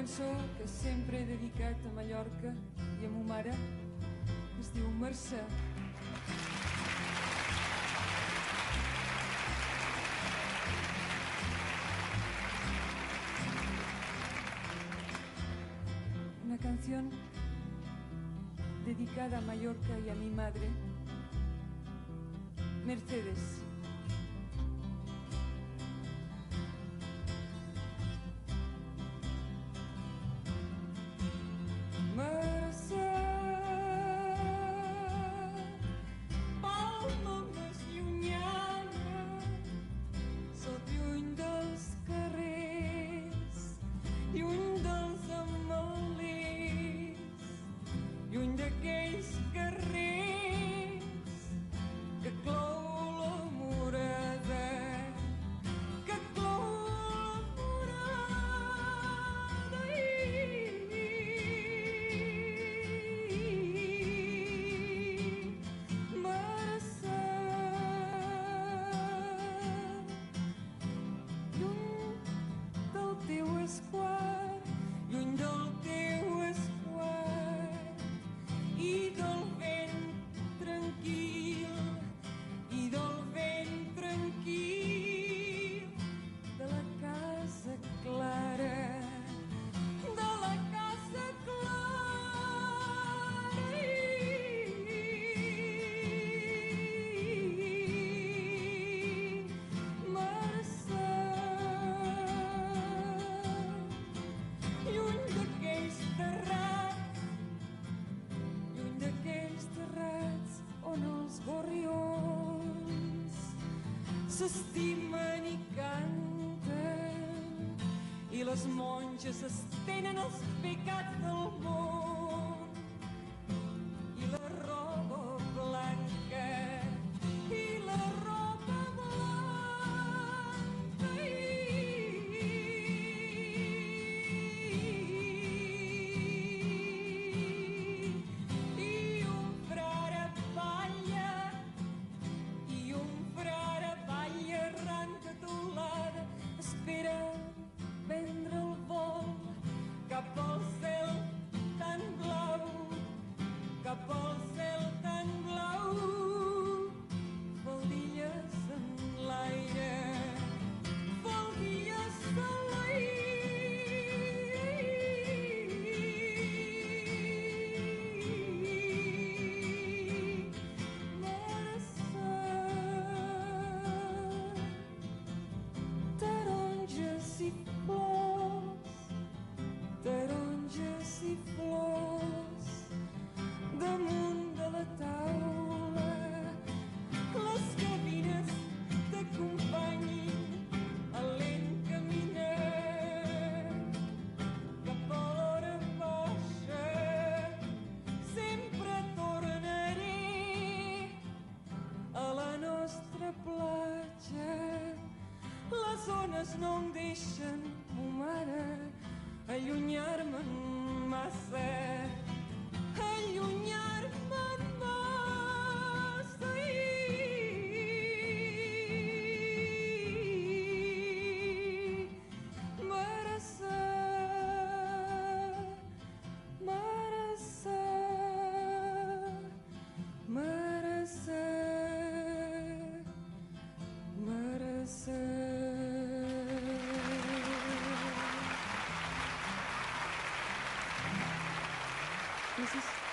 cançó que sempre he dedicat a Mallorca i a mo mare, es diu Mercè. Una canción dedicada a Mallorca y a mi madre, Mercedes. Lluny d'aquells carrers que clou la morada, que clou la morada. Mercè, lluny del teu esquart, lluny del teu esquart, i del vent tranquil, i del vent tranquil, de la casa clara, de la casa clara. Mercè, lluny d'aquells terrats, d'aquells terrats on els gorrions s'estimen i canten i les monges estenen els pecats del món i la roba blanca, i la roba blanca, espera prendre el vol cap al cel tan blau, cap al cel tan blau. Faldilles en l'aire, faldilles en taronges i flors damunt de la taula, les gavines t'acompanyin el lent caminar cap a l'hora baixa. Sempre tornaré a la nostra platja, les ones no em deixen, mo mare, allunyar-me'n massa, allunyar-me'n massa. Mercè, Mercè, Mercè, Mercè. Gràcies.